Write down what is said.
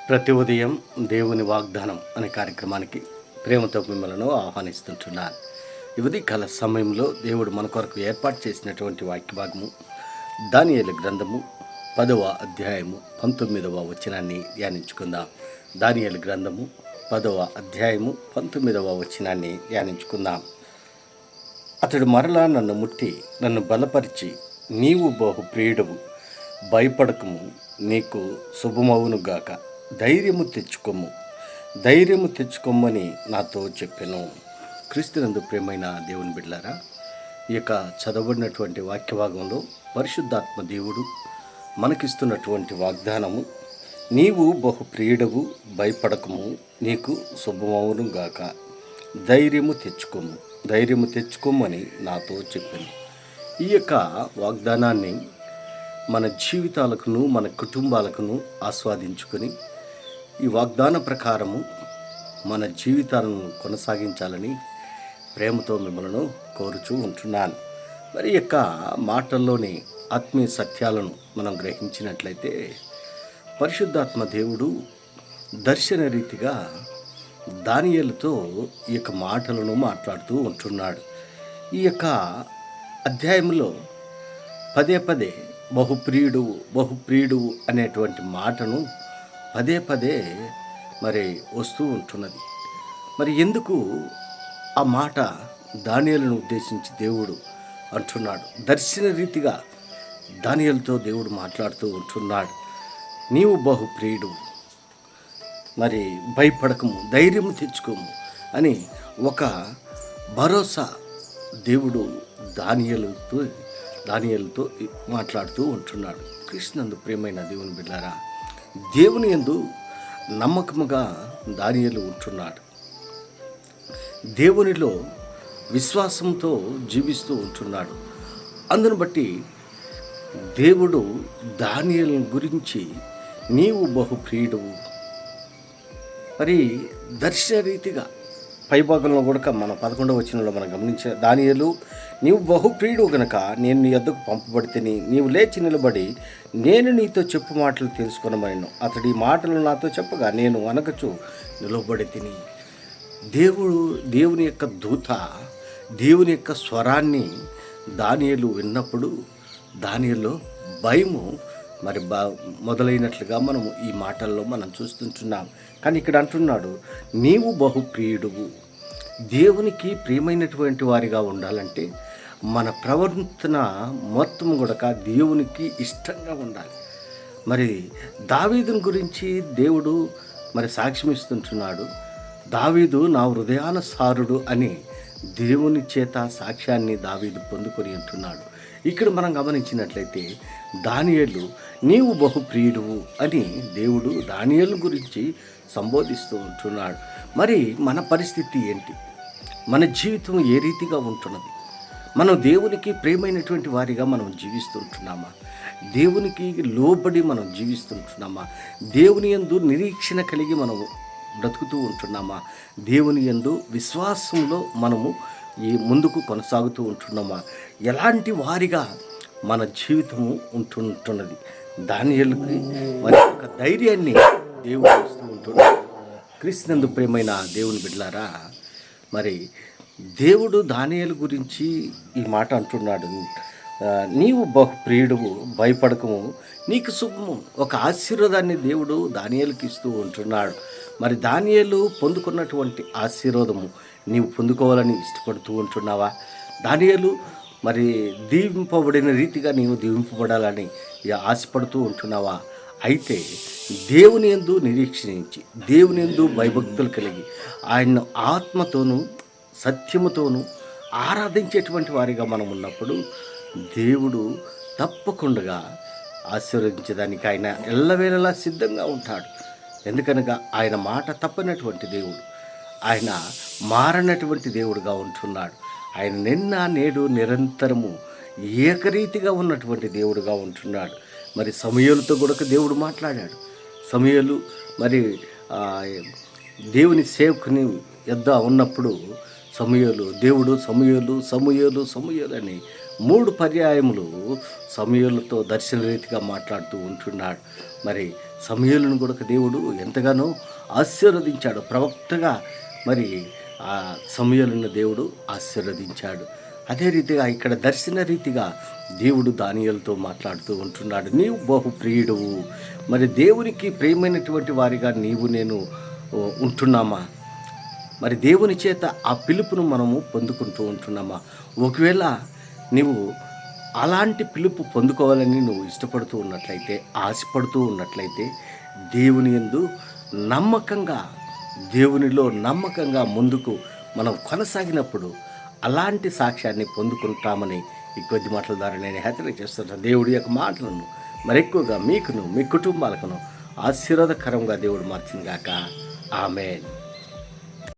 ప్రతి ఉదయం దేవుని వాగ్దానం అనే కార్యక్రమానికి ప్రేమతో మిమ్మల్ని ఆహ్వానిస్తుంటున్నాను. ఇది కాల సమయంలో దేవుడు మన కొరకు ఏర్పాటు చేసినటువంటి వాక్య భాగము దానియేలు గ్రంథము 10వ అధ్యాయము 19వ వచనాన్ని ధ్యానించుకుందాం. దానియేలు గ్రంథము 10వ అధ్యాయము 19వ వచనాన్ని ధ్యానించుకుందాం. అతడు మరలా నన్ను ముట్టి నన్ను బలపరిచి, నీవు బహు ప్రియుడవు, భయపడకము, నీకు శుభమవునుగాక, ధైర్యము తెచ్చుకోమని నాతో చెప్పెను. క్రీస్తునందు ప్రియమైన దేవుని బిడ్డలారా, ఈ యొక్క చదవబడినటువంటి వాక్యభాగంలో పరిశుద్ధాత్మ దేవుడు మనకిస్తున్నటువంటి వాగ్దానము, నీవు బహు ప్రియుడవు, భయపడకము, నీకు శుభమవునుగాక, ధైర్యము తెచ్చుకోమని నాతో చెప్పాను. ఈ యొక్క వాగ్దానాన్ని మన జీవితాలకును మన కుటుంబాలకును ఆస్వాదించుకొని ఈ వాగ్దాన ప్రకారము మన జీవితాలను కొనసాగించాలని ప్రేమతో మిమ్మల్ని కోరుచూ ఉంటున్నాను. మరి యొక్క మాటల్లోని ఆత్మీయ సత్యాలను మనం గ్రహించినట్లయితే, పరిశుద్ధాత్మ దేవుడు దర్శన రీతిగా దానియేలుతో ఈ యొక్క మాటలను మాట్లాడుతూ ఉంటున్నాడు. ఈ యొక్క అధ్యాయంలో పదే బహుప్రియుడు అనేటువంటి మాటను పదే మరి వస్తూ ఉంటున్నది. మరి ఎందుకు ఆ మాట దానియేలును ఉద్దేశించి దేవుడు అంటున్నాడు? దర్శన రీతిగా దానియేలుతో దేవుడు మాట్లాడుతూ ఉంటున్నాడు. నీవు బహుప్రియుడు, మరి భయపడకము, ధైర్యము తెచ్చుకోము అని ఒక భరోసా దేవుడు దానియేలుతో మాట్లాడుతూ ఉంటున్నాడు. కృష్ణందు ప్రియమైన దేవుని బిడ్డారా, దేవుని యందు నమ్మకముగా దానియేలు ఉంటున్నాడు. దేవునిలో విశ్వాసంతో జీవిస్తూ ఉంటున్నాడు. అందును బట్టి దేవుడు దానియేలు గురించి నీవు బహుప్రియుడువు, మరి దర్శన రీతిగా పైభాగంలో కూడా మన 11వ వచనంలో మనం గమనించే, దానియేలు నీవు బహుప్రియుడు గనక నేను నీ యొద్దకు పంపబడితిని, నీవు లేచి నిలబడి నేను నీతో చెప్పు మాటలు తెలుసుకొనమనెను. అతడి మాటలు నాతో చెప్పగా నేను అనకచు నిలబడి తిని. దేవుని యొక్క దూత, దేవుని యొక్క స్వరాన్ని దానియేలు విన్నప్పుడు దానియేలులో భయము మరి మొదలైనట్లుగా మనము ఈ మాటల్లో మనం చూస్తుంటున్నాం. కానీ ఇక్కడ అంటున్నాడు, నీవు బహుప్రియుడువు. దేవునికి ప్రియమైనటువంటి వారిగా ఉండాలంటే మన ప్రవర్తన మొత్తం కూడా దేవునికి ఇష్టంగా ఉండాలి. మరి దావీదుని గురించి దేవుడు మరి సాక్ష్యం ఇస్తుంటున్నాడు. దావీదు నా హృదయానుసారుడు అని దేవుని చేత సాక్ష్యాన్ని దావీదు పొందుకొని ఉంటున్నాడు. ఇక్కడ మనం గమనించినట్లయితే దానియేలు నీవు బహుప్రియుడువు అని దేవుడు దానియేలు గురించి సంబోధిస్తూ ఉంటున్నాడు. మరి మన పరిస్థితి ఏంటి? మన జీవితం ఏ రీతిగా ఉంటున్నది? మనం దేవునికి ప్రియమైనటువంటి వారిగా మనం జీవిస్తుంటున్నామా? దేవునికి లోబడి మనం జీవిస్తుంటున్నామా? దేవుని యందు నిరీక్షణ కలిగి మనం బ్రతుకుతూ ఉంటున్నామా? దేవుని యందు విశ్వాసంలో మనము ఈ ముందుకు కొనసాగుతూ ఉంటున్నామా? ఎలాంటి వారిగా మన జీవితము ఉంటున్నది? దానియేలుకి మరి ఒక ధైర్యాన్ని దేవుడు ఇస్తూ ఉంటున్నాడు. క్రీస్తునందు ప్రియమైన దేవుని బిడ్డలారా, మరి దేవుడు దానియేలు గురించి ఈ మాట అంటున్నాడు, నీవు బహుప్రియుడువు, భయపడకము, నీకు శుభము. ఒక ఆశీర్వాదాన్ని దేవుడు దానియేలుకి ఇస్తూ ఉంటున్నాడు. మరి దానియేలు పొందుకున్నటువంటి ఆశీర్వాదము నీవు పొందుకోవాలని ఇష్టపడుతూ ఉంటున్నావా? దానియేలు మరి దీవింపబడిన రీతిగా నీవు దీవింపబడాలని ఆశపడుతూ ఉంటున్నావా? అయితే దేవుని యందు నిరీక్షించి, దేవుని యందు భయభక్తులు కలిగి, ఆయన ఆత్మతోనూ సత్యముతోనూ ఆరాధించేటువంటి వారిగా మనం ఉన్నప్పుడు దేవుడు తప్పకుండా ఆశీర్వదించడానికి ఆయన ఎల్లవేళలా సిద్ధంగా ఉంటాడు. ఎందుకనగా ఆయన మాట తప్పనటువంటి దేవుడు, ఆయన మారనటువంటి దేవుడుగా ఉంటున్నాడు. ఆయన నిన్న నేడు నిరంతరము ఏకరీతిగా ఉన్నటువంటి దేవుడుగా ఉంటున్నాడు. మరి సమూయేలుతో కూడా దేవుడు మాట్లాడాడు. సమూయేలు మరి దేవుని సేవకుని యొద్ద ఉన్నప్పుడు దేవుడు సమూయేలు అని 3 పర్యాయములు సమూయేలుతో దర్శన రీతిగా మాట్లాడుతూ ఉంటున్నాడు. మరి సమూయేలును కూడా దేవుడు ఎంతగానో ఆశీర్వదించాడు. ప్రవక్తగా మరి ఆ సమూయేలును దేవుడు ఆశీర్వదించాడు. అదే రీతిగా ఇక్కడ దర్శన రీతిగా దేవుడు దానియేలుతో మాట్లాడుతూ ఉంటున్నాడు. నీవు బహుప్రియుడువు, మరి దేవునికి ప్రియమైనటువంటి వారిగా నీవు నేను ఉంటున్నామా? మరి దేవుని చేత ఆ పిలుపును మనము పొందుకుంటూ ఉంటున్నామా? ఒకవేళ నీవు అలాంటి పిలుపు పొందుకోవాలని నువ్వు ఇష్టపడుతూ ఉన్నట్లయితే, ఆశపడుతూ ఉన్నట్లయితే, దేవుని యందు నమ్మకంగా, దేవునిలో నమ్మకంగా ముందుకు మనం కొనసాగినప్పుడు అలాంటి సాక్ష్యాన్ని పొందుకుంటామని ఈ కొద్ది మాటల ద్వారా నేను హెచ్చరిక చేస్తున్నాను. దేవుడి యొక్క మాటలను మరెక్కువగా మీకును మీ కుటుంబాలకును ఆశీర్వాదకరంగా దేవుడు మార్చింది గాక. ఆమేన్.